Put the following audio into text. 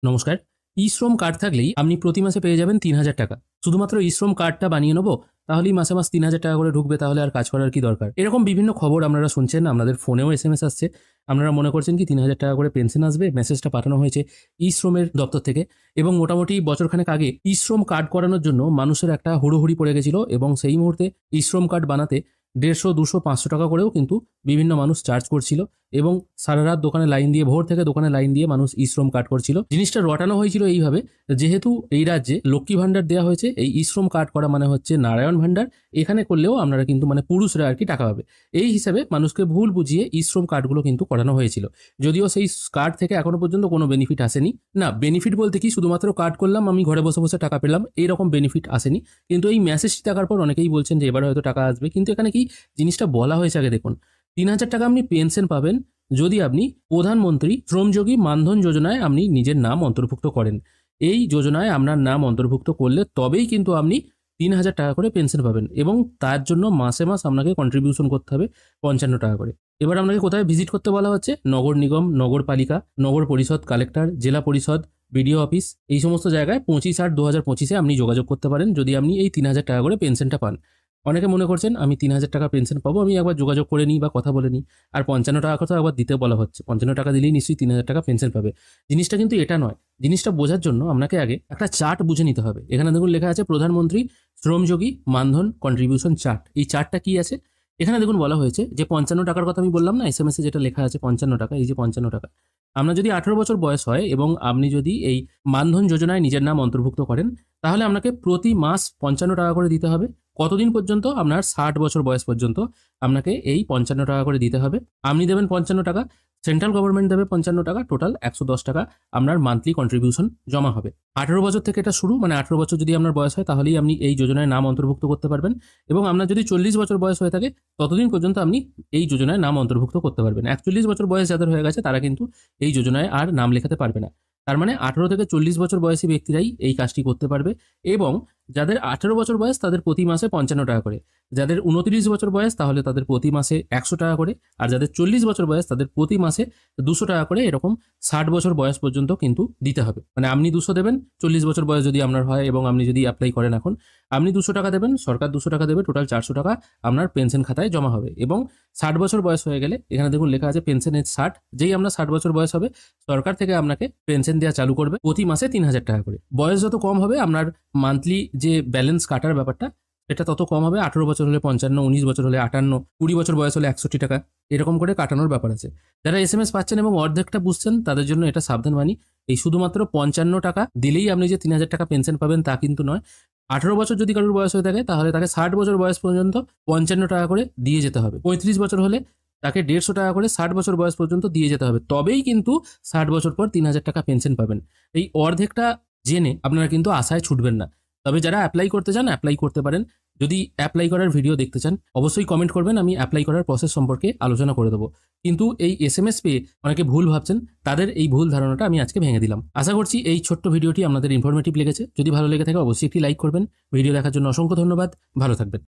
নমস্কার। ই-শ্রম কার্ড থাকলেই আপনি প্রতি মাসে পেয়ে যাবেন ৩,০০০ টাকা। শুধুমাত্র ই-শ্রম কার্ডটা বানিয়ে নেব, তাহলেই মাসে মাস ৩,০০০ টাকা করে ঢুকবে, তাহলে আর কাজ করার কি দরকার? এরকম বিভিন্ন খবর আপনারা শুনছেন, আপনাদের ফোনেও এসএমএস আসছে। আপনারা মনে করছেন কি ৩,০০০ টাকা করে পেনশন আসবে, মেসেজটা পাঠানো হয়েছে ই-শ্রমের দপ্তর থেকে এবং মোটামুটি বছরখানেক আগে ই-শ্রম কার্ড করানোর জন্য মানুষের একটা হুড়োহুড়ি পড়ে গেছিল এবং সেই মুহূর্তে ই-শ্রম কার্ড বানাতে ১৫০, ২০০, ৫০০ টাকা করেও কিন্তু বিভিন্ন মানুষ চার্জ করছিল এবং সারা রাত দোকানে লাইন দিয়ে, ভোর থেকে দোকানে লাইন দিয়ে মানুষ ই-শ্রম কার্ড করছিল। জিনিসটা রটানো হয়েছিল এইভাবে, যেহেতু এই রাজ্যে লক্ষ্মী ভাণ্ডার দেওয়া হয়েছে, এই ই-শ্রম কার্ড করা মানে হচ্ছে নারায়ণ ভাণ্ডার। এখানে করলেও আপনারা কিন্তু পুরুষরা আর কি টাকা পাবে। এই হিসাবে মানুষকে ভুল বুঝিয়ে ই-শ্রম কার্ডগুলো কিন্তু করানো হয়েছিল। যদিও সেই কার্ড থেকে এখনো পর্যন্ত কোনো বেনিফিট আসেনি। না, বেনিফিট বলতে কি শুধুমাত্র কার্ড করলাম, আমি ঘরে বসে বসে টাকা পেলাম, এইরকম বেনিফিট আসেনি। কিন্তু এই মেসেজটি দেখার পর অনেকেই বলছেন যে এবার হয়তো টাকা আসবে। কিন্তু এখানে কি জিনিসটা বলা হয়েছে আগে দেখুন। ৩,০০০ টাকা আপনি পেনশন পাবেন যদি আপনি প্রধানমন্ত্রী শ্রমযোগী মানধন যোজনায় আপনি নিজের নাম অন্তর্ভুক্ত করেন। এই যোজনায় আপনার নাম অন্তর্ভুক্ত করলে তবেই কিন্তু আপনি ৩,০০০ টাকা করে পেনশন পাবেন এবং তার জন্য মাসে মাস আপনাকে কন্ট্রিবিউশন করতে হবে ৫৫ টাকা করে। এবার আপনাকে কোথায় ভিজিট করতে বলা হচ্ছে? নগর নিগম, নগরপালিকা, নগর পরিষদ, কালেক্টর, জেলা পরিষদ, বিডিও অফিস, এই সমস্ত জায়গায় ২৫/৮/২০২৫ আপনি যোগাযোগ করতে পারেন যদি আপনি এই ৩,০০০ টাকা করে পেনশনটা পান। অনেকে মনে করছেন আমি ৩,০০০ টাকা পেনশন পাবো, আমি একবার যোগাযোগ করে নিই বা কথা বলে নিই। আর ৫৫ টাকা কথা একবার দিতে বলা হচ্ছে। ৫৫ টাকা দিলেই নিশ্চয়ই ৩,০০০ টাকা পেনশন পাবে। জিনিসটা কিন্তু এটা নয়। জিনিসটা বোঝার জন্য আপনাকে আগে একটা চার্ট বুঝে নিতে হবে। এখানে দেখুন লেখা আছে প্রধানমন্ত্রী শ্রমযোগী মানধন কন্ট্রিবিউশন চার্ট। এই চার্টটা কি আছে? এখানে দেখুন বলা হয়েছে যে ৫৫ টাকার কথা আমি বললাম না, এসএমএসে যেটা লেখা আছে ৫৫ টাকা, এই যে ৫৫ টাকা। আপনার যদি ১৮ বছর বয়স হয় এবং আপনি যদি এই মানধন যোজনায় নিজের নাম অন্তর্ভুক্ত করেন, তাহলে আপনাকে প্রতি মাস ৫৫ টাকা করে দিতে হবে। কতদিন পর্যন্ত? আপনার ৬০ বছর বয়স পর্যন্ত আপনাকে এই ৫৫ টাকা করে দিতে হবে। আপনি দেবেন ৫৫ টাকা, সেন্ট্রাল গভর্নমেন্ট দেবে ৫৫ টাকা, টোটাল ১১০ টাকা আপনার মান্থলি কন্ট্রিবিউশন জমা হবে। ১৮ বছর থেকে এটা শুরু, ১৮ বছর যদি আপনার বয়স হয় তাহলেই আপনি এই যোজনায় নাম অন্তর্ভুক্ত করতে পারবেন এবং আপনার যদি ৪০ বছর বয়স হয়ে থাকে ততদিন পর্যন্ত আপনি এই যোজনায় নাম অন্তর্ভুক্ত করতে পারবেন। ৪১ বছর বয়স যাদের হয়ে গেছে তারা কিন্তু এই যোজনায় আর নাম লেখাতে পারবে না। তার মানে ১৮ থেকে ৪০ বছর বয়সী ব্যক্তিরাই এই কাজটি করতে পারবে এবং যাদের ১৮ বছর বয়স তাদের প্রতি মাসে ৫৫ টাকা করে, যাদের ২৯ বছর বয়স তাহলে তাদের প্রতি মাসে ১০০ টাকা করে, আর যাদের ৪০ বছর বয়স তাদের প্রতি মাসে ২০০ টাকা করে, এরকম ৬০ বছর বয়স পর্যন্ত কিন্তু দিতে হবে। মানে আপনি ২০০ দেবেন, ৪০ বছর বয়স যদি আপনার হয় এবং আপনি যদি অ্যাপ্লাই করেন এখন, আপনি ২০০ টাকা দেবেন, সরকার ২০০ টাকা দেবে, টোটাল ৪০০ টাকা আপনার পেনশন খাতায় জমা হবে এবং ৬০ বছর বয়স হয়ে গেলে এখানে দেখুন লেখা আছে পেনশন এজ ৬০, যেই আপনার ৬০ বছর বয়স হবে সরকার থেকে আপনাকে পেনশন দেওয়া চালু করবে প্রতি মাসে ৩,০০০ টাকা করে। বয়স যত কম হবে আপনার মান্থলি যে ব্যালেন্স কাটার ব্যাপারটা এটা তত কম হবে। ১৮ বছর হলে ৫৫, ১৯ বছর হলে ৫৮, ২০ বছর বয়স হলে ৬১ টাকা, এরকম করে কাটানোর ব্যাপার আছে। যারা এসএমএস পাচ্ছেন এবং অর্ধেকটা বুঝছেন তাদের জন্য এটা সাবধানবাণী। এই শুধুমাত্র ৫৫ টাকা দিলেই আপনি যে ৩,০০০ টাকা পেনশন পাবেন তা কিন্তু নয়। ১৮ বছর যদি কারোর বয়স হয়ে থাকে তাহলে তাকে ৬০ বছর বয়স পর্যন্ত ৫৫ টাকা করে দিয়ে যেতে হবে। ৩৫ বছর হলে তাকে ১৫০ টাকা করে ৬০ বছর বয়স পর্যন্ত দিয়ে যেতে হবে। তবেই কিন্তু ৬০ বছর পর ৩,০০০ টাকা পেনশন পাবেন। এই অর্ধেকটা জেনে আপনারা কিন্তু আশায় ছুটবেন না। তবে যারা অ্যাপ্লাই করতে চান অ্যাপ্লাই করতে পারেন। যদি অ্যাপ্লাই করার ভিডিও দেখতে চান অবশ্যই কমেন্ট করবেন, আমি অ্যাপ্লাই করার প্রসেস সম্পর্কে আলোচনা করে দেবো। কিন্তু এই এসএমএস পেয়ে অনেকে ভুল ভাবছেন, তাদের এই ভুল ধারণাটা আমি আজকে ভেঙে দিলাম। আশা করছি এই ছোট্ট ভিডিওটি আপনাদের ইনফরমেটিভ লেগেছে। যদি ভালো লেগে থাকে অবশ্যই একটি লাইক করবেন। ভিডিও দেখার জন্য অসংখ্য ধন্যবাদ। ভালো থাকবেন।